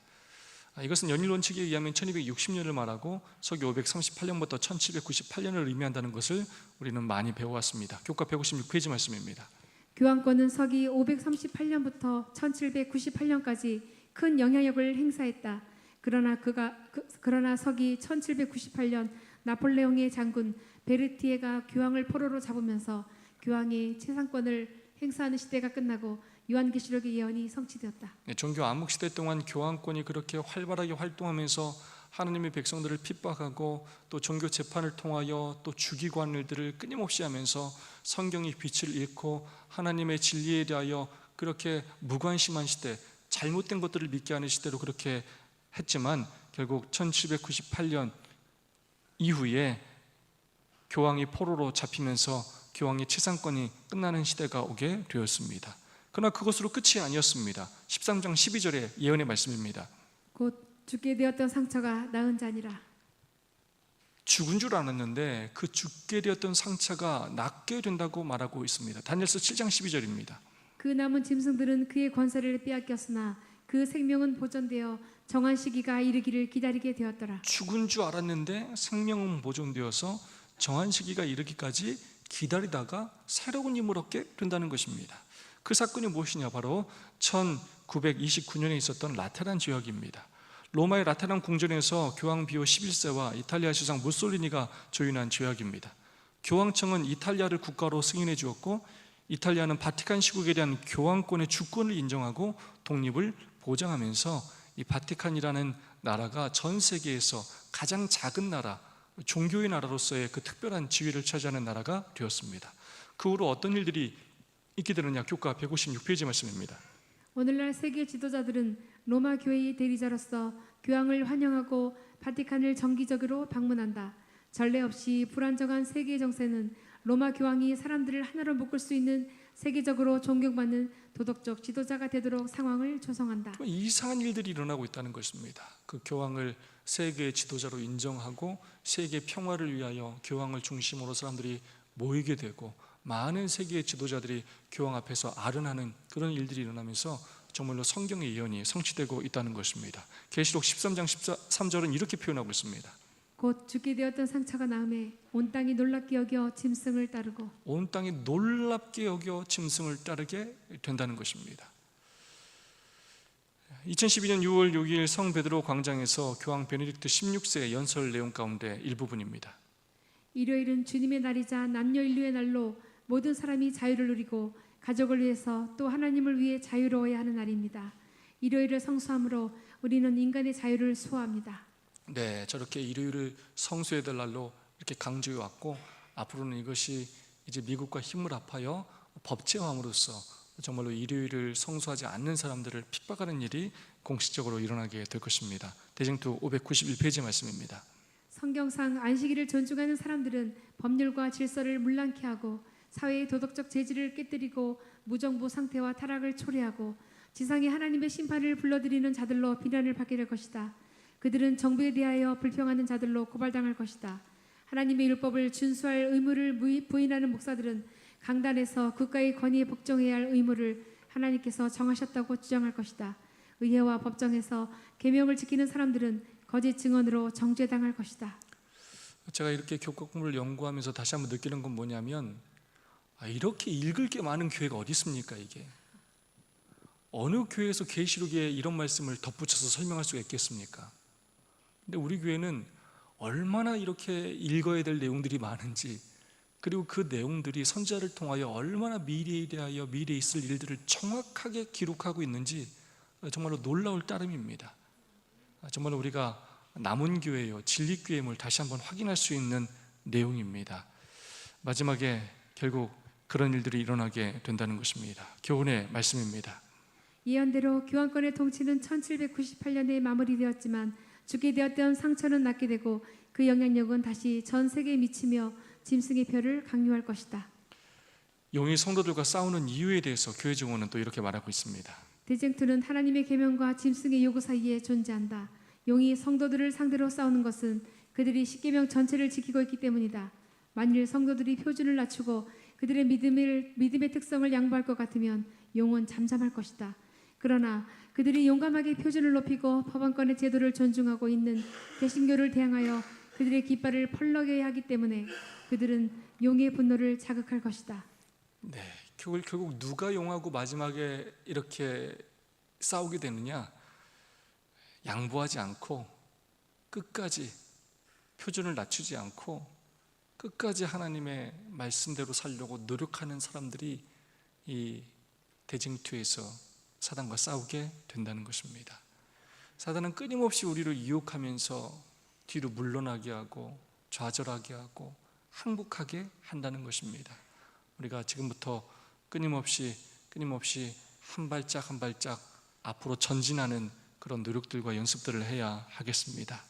이것은 연일 원칙에 의하면 1260년을 말하고 서기 538년부터 1798년을 의미한다는 것을 우리는 많이 배워왔습니다. 교과 156페이지 말씀입니다. 교황권은 서기 538년부터 1798년까지 큰 영향력을 행사했다. 그러나 서기 1798년 나폴레옹의 장군 베르티에가 교황을 포로로 잡으면서 교황의 재상권을 행사하는 시대가 끝나고 요한계시록의 예언이 성취되었다. 종교 암흑 시대 동안 교황권이 그렇게 활발하게 활동하면서 하나님의 백성들을 핍박하고 또 종교 재판을 통하여 또 죽이고 하는 일들을 끊임없이 하면서 성경의 빛을 잃고 하나님의 진리에 대하여 그렇게 무관심한 시대, 잘못된 것들을 믿게 하는 시대로 그렇게 했지만 결국 1798년 이후에 교황이 포로로 잡히면서 교황의 치상권이 끝나는 시대가 오게 되었습니다. 그러나 그것으로 끝이 아니었습니다. 13장 12절의 예언의 말씀입니다. 곧 죽게 되었던 상처가 나은 자니라. 죽은 줄 알았는데 그 죽게 되었던 상처가 낫게 된다고 말하고 있습니다. 다니엘서 7장 12절입니다. 그 남은 짐승들은 그의 권세를 빼앗겼으나 그 생명은 보존되어 정한 시기가 이르기를 기다리게 되었더라. 죽은 줄 알았는데 생명은 보존되어서 정한 시기가 이르기까지 기다리다가 새로운 힘을 얻게 된다는 것입니다. 그 사건이 무엇이냐? 바로 1929년에 있었던 라테란 지역입니다. 로마의 라테란 궁전에서 교황 비오 11세와 이탈리아 수상 무솔리니가 조인한 지역입니다. 교황청은 이탈리아를 국가로 승인해 주었고 이탈리아는 바티칸 시국에 대한 교황권의 주권을 인정하고 독립을 보장하면서 이 바티칸이라는 나라가 전 세계에서 가장 작은 나라, 종교의 나라로서의 그 특별한 지위를 차지하는 나라가 되었습니다. 그 후로 어떤 일들이 있게 되느냐? 교과 156페이지 말씀입니다. 오늘날 세계 지도자들은 로마 교회의 대리자로서 교황을 환영하고 바티칸을 정기적으로 방문한다. 전례 없이 불안정한 세계 정세는 로마 교황이 사람들을 하나로 묶을 수 있는 세계적으로 존경받는 도덕적 지도자가 되도록 상황을 조성한다. 이상한 일들이 일어나고 있다는 것입니다. 그 교황을 세계의 지도자로 인정하고 세계 평화를 위하여 교황을 중심으로 사람들이 모이게 되고 많은 세계의 지도자들이 교황 앞에서 아른하는 그런 일들이 일어나면서 정말로 성경의 예언이 성취되고 있다는 것입니다. 계시록 13장 13절은 이렇게 표현하고 있습니다. 곧 죽게 되었던 상처가 나음에 온 땅이 놀랍게 여겨 짐승을 따르고 온 땅이 놀랍게 여겨 짐승을 따르게 된다는 것입니다. 2012년 6월 6일 성 베드로 광장에서 교황 베네딕트 16세의 연설 내용 가운데 일부분입니다. 일요일은 주님의 날이자 남녀 인류의 날로 모든 사람이 자유를 누리고 가족을 위해서 또 하나님을 위해 자유로워야 하는 날입니다. 일요일을 성수함으로 우리는 인간의 자유를 수호합니다. 네, 저렇게 일요일을 성수해야 될 날로 이렇게 강조해 왔고, 앞으로는 이것이 이제 미국과 힘을 합하여 법제화함으로써 정말로 일요일을 성수하지 않는 사람들을 핍박하는 일이 공식적으로 일어나게 될 것입니다. 대쟁투 591페이지 말씀입니다. 성경상 안식일을 존중하는 사람들은 법률과 질서를 문란케 하고 사회의 도덕적 재질을 깨뜨리고 무정부 상태와 타락을 초래하고 지상에 하나님의 심판을 불러들이는 자들로 비난을 받게 될 것이다. 그들은 정부에 대하여 불평하는 자들로 고발당할 것이다. 하나님의 율법을 준수할 의무를 부인하는 목사들은 강단에서 국가의 권위에 복종해야 할 의무를 하나님께서 정하셨다고 주장할 것이다. 의회와 법정에서 계명을 지키는 사람들은 거짓 증언으로 정죄당할 것이다. 제가 이렇게 교과 공부를 연구하면서 다시 한번 느끼는 건 뭐냐면, 이렇게 읽을 게 많은 교회가 어디 있습니까? 이게 어느 교회에서 계시록에 이런 말씀을 덧붙여서 설명할 수가 있겠습니까? 근데 우리 교회는 얼마나 이렇게 읽어야 될 내용들이 많은지, 그리고 그 내용들이 선지자를 통하여 얼마나 미래에 대하여 미래에 있을 일들을 정확하게 기록하고 있는지 정말로 놀라울 따름입니다. 정말로 우리가 남은 교회요, 진리 교회임을 다시 한번 확인할 수 있는 내용입니다. 마지막에 결국 그런 일들이 일어나게 된다는 것입니다. 교훈의 말씀입니다. 예언대로 교황권의 통치는 1798년에 마무리되었지만 죽게 되었던 상처는 낫게 되고 그 영향력은 다시 전 세계에 미치며 짐승의 표를 강요할 것이다. 용이 성도들과 싸우는 이유에 대해서 교회 증언은 또 이렇게 말하고 있습니다. 대쟁투는 하나님의 계명과 짐승의 요구 사이에 존재한다. 용이 성도들을 상대로 싸우는 것은 그들이 십계명 전체를 지키고 있기 때문이다. 만일 성도들이 표준을 낮추고 그들의 믿음의 특성을 양보할 것 같으면 용은 잠잠할 것이다. 그러나 그들이 용감하게 표준을 높이고 법안권의 제도를 존중하고 있는 개신교를 대항하여 그들의 깃발을 펄럭여야 하기 때문에 그들은 용의 분노를 자극할 것이다. 네, 결국 누가 용하고 마지막에 이렇게 싸우게 되느냐? 양보하지 않고 끝까지 표준을 낮추지 않고 끝까지 하나님의 말씀대로 살려고 노력하는 사람들이 이 대쟁투에서 사단과 싸우게 된다는 것입니다. 사단은 끊임없이 우리를 유혹하면서 뒤로 물러나게 하고 좌절하게 하고 항복하게 한다는 것입니다. 우리가 지금부터 끊임없이 한 발짝 한 발짝 앞으로 전진하는 그런 노력들과 연습들을 해야 하겠습니다.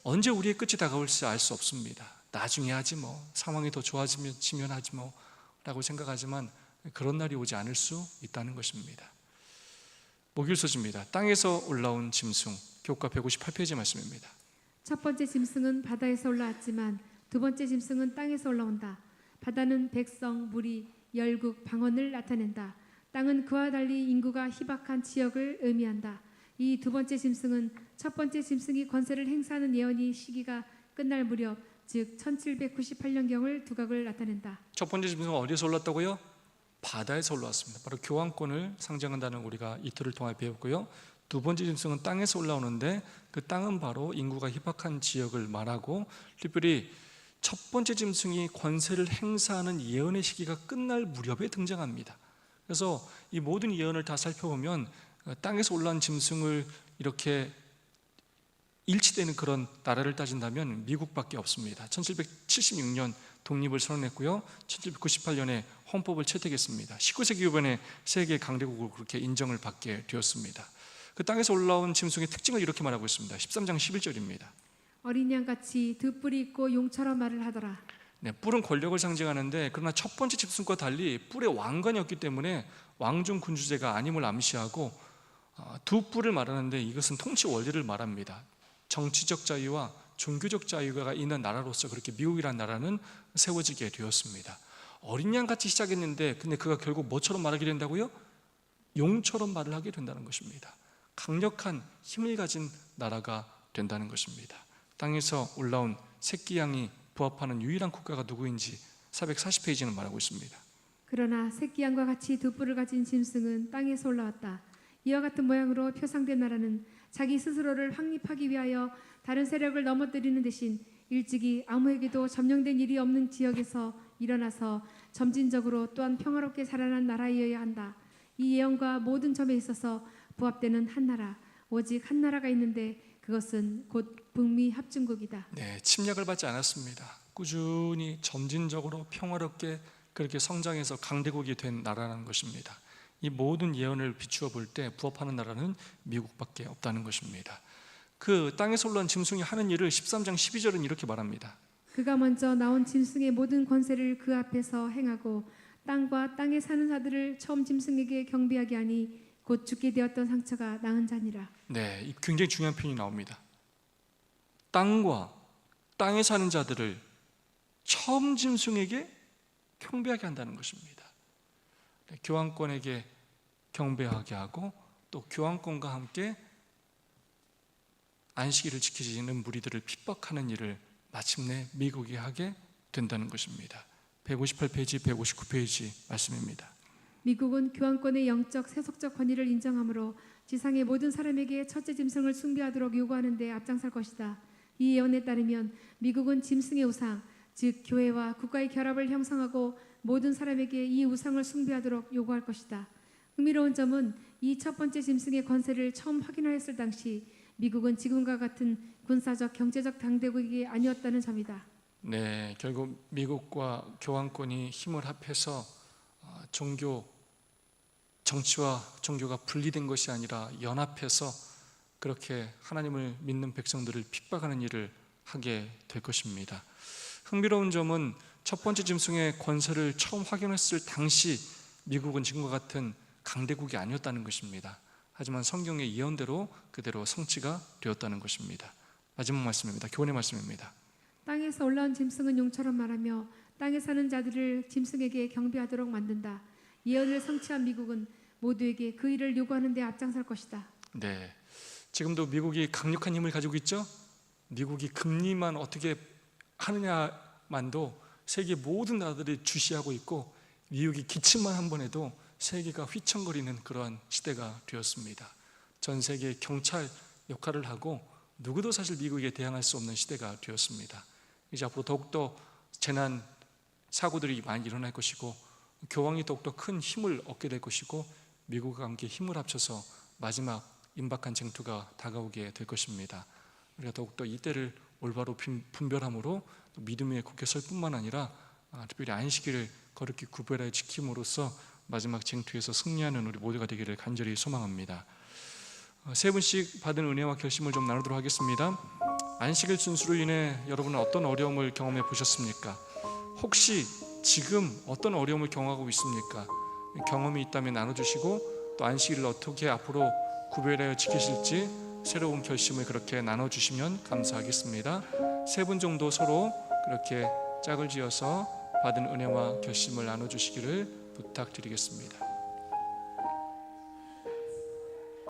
언제 우리의 끝이 다가올지 알 수 없습니다. 나중에 하지 뭐, 상황이 더 좋아지면 하지 뭐 라고 생각하지만 그런 날이 오지 않을 수 있다는 것입니다. 목요일 소식입니다. 땅에서 올라온 짐승, 교과 158페이지 말씀입니다. 첫 번째 짐승은 바다에서 올라왔지만 두 번째 짐승은 땅에서 올라온다. 바다는 백성, 무리, 열국, 방언을 나타낸다. 땅은 그와 달리 인구가 희박한 지역을 의미한다. 이 두 번째 짐승은 첫 번째 짐승이 권세를 행사하는 예언이 시기가 끝날 무렵, 즉 1798년경을 두각을 나타낸다. 첫 번째 짐승은 어디에서 올랐다고요? 바다에서 올라왔습니다. 바로 교황권을 상징한다는 우리가 이틀을 통해 배웠고요. 두 번째 짐승은 땅에서 올라오는데 그 땅은 바로 인구가 희박한 지역을 말하고, 특별히 첫 번째 짐승이 권세를 행사하는 예언의 시기가 끝날 무렵에 등장합니다. 그래서 이 모든 예언을 다 살펴보면 땅에서 올라온 짐승을 이렇게 일치되는 그런 나라를 따진다면 미국밖에 없습니다. 1776년 독립을 선언했고요. 1798년에 헌법을 채택했습니다. 19세기 이번에 세계 강대국으로 그렇게 인정을 받게 되었습니다. 그 땅에서 올라온 짐승의 특징을 이렇게 말하고 있습니다. 13장 11절입니다. 어린 양같이 두 뿔이 있고 용처럼 말을 하더라. 네, 뿔은 권력을 상징하는데, 그러나 첫 번째 짐승과 달리 뿔에 왕관이 없기 때문에 왕중 군주제가 아님을 암시하고 두 뿔을 말하는데 이것은 통치 원리를 말합니다. 정치적 자유와 종교적 자유가 있는 나라로서 그렇게 미국이라는 나라는 세워지게 되었습니다. 어린 양같이 시작했는데 근데 그가 결국 뭐처럼 말하게 된다고요? 용처럼 말을 하게 된다는 것입니다. 강력한 힘을 가진 나라가 된다는 것입니다. 땅에서 올라온 새끼 양이 부합하는 유일한 국가가 누구인지 440페이지는 말하고 있습니다. 그러나 새끼 양과 같이 두 뿔을 가진 짐승은 땅에서 올라왔다. 이와 같은 모양으로 표상된 나라는 자기 스스로를 확립하기 위하여 다른 세력을 넘어뜨리는 대신 일찍이 아무에게도 점령된 일이 없는 지역에서 일어나서 점진적으로 또한 평화롭게 자라난 나라이어야 한다. 이 예언과 모든 점에 있어서 부합되는 한 나라, 오직 한 나라가 있는데 그것은 곧 북미 합중국이다. 네, 침략을 받지 않았습니다. 꾸준히 점진적으로 평화롭게 그렇게 성장해서 강대국이 된 나라라는 것입니다. 이 모든 예언을 비추어 볼 때 부합하는 나라는 미국밖에 없다는 것입니다. 그 땅에서 올라온 짐승이 하는 일을 13장 12절은 이렇게 말합니다. 그가 먼저 나온 짐승의 모든 권세를 그 앞에서 행하고 땅과 땅에 사는 자들을 처음 짐승에게 경배하게 하니 곧 죽게 되었던 상처가 나은 자니라. 네, 이 굉장히 중요한 표현이 나옵니다. 땅과 땅에 사는 자들을 처음 짐승에게 경배하게 한다는 것입니다. 네, 교황권에게 경배하게 하고 또 교황권과 함께 안식일을 지키지는 무리들을 핍박하는 일을 마침내 미국이 하게 된다는 것입니다. 158페이지, 159페이지 말씀입니다. 미국은 교황권의 영적, 세속적 권위를 인정하므로 지상의 모든 사람에게 첫째 짐승을 숭배하도록 요구하는 데 앞장설 것이다. 이 예언에 따르면 미국은 짐승의 우상, 즉 교회와 국가의 결합을 형성하고 모든 사람에게 이 우상을 숭배하도록 요구할 것이다. 흥미로운 점은 이 첫 번째 짐승의 권세를 처음 확인하였을 당시 미국은 지금과 같은 군사적, 경제적 당대국이 아니었다는 점이다. 네, 결국 미국과 교황권이 힘을 합해서 정치와 종교가 분리된 것이 아니라 연합해서 그렇게 하나님을 믿는 백성들을 핍박하는 일을 하게 될 것입니다. 흥미로운 점은 첫 번째 짐승의 권세를 처음 확인했을 당시 미국은 지금과 같은 강대국이 아니었다는 것입니다. 하지만 성경의 예언대로 그대로 성취가 되었다는 것입니다. 마지막 말씀입니다. 교훈의 말씀입니다. 땅에서 올라온 짐승은 용처럼 말하며 땅에 사는 자들을 짐승에게 경배하도록 만든다. 예언을 성취한 미국은 모두에게 그 일을 요구하는 데 앞장설 것이다. 네, 지금도 미국이 강력한 힘을 가지고 있죠. 미국이 금리만 어떻게 하느냐만도 세계 모든 나라들이 주시하고 있고 미국이 기침만 한 번 해도 세계가 휘청거리는 그러한 시대가 되었습니다. 전 세계 경찰 역할을 하고 누구도 사실 미국에 대항할 수 없는 시대가 되었습니다. 이제 앞으로 더욱더 재난 사고들이 많이 일어날 것이고 교황이 더욱더 큰 힘을 얻게 될 것이고 미국과 함께 힘을 합쳐서 마지막 임박한 쟁투가 다가오게 될 것입니다. 우리가 더욱더 이때를 올바로 분별함으로 믿음의 굳게 설 뿐만 아니라 특별히 안식일을 거룩히 구별하여 지킴으로써 마지막 쟁투에서 승리하는 우리 모두가 되기를 간절히 소망합니다. 세 분씩 받은 은혜와 결심을 좀 나누도록 하겠습니다. 안식일 준수로 인해 여러분은 어떤 어려움을 경험해 보셨습니까? 혹시 지금 어떤 어려움을 경험하고 있습니까? 경험이 있다면 나눠주시고 또 안식일을 어떻게 앞으로 구별하여 지키실지 새로운 결심을 그렇게 나눠주시면 감사하겠습니다. 세 분 정도 서로 그렇게 짝을 지어서 받은 은혜와 결심을 나눠주시기를 부탁드리겠습니다.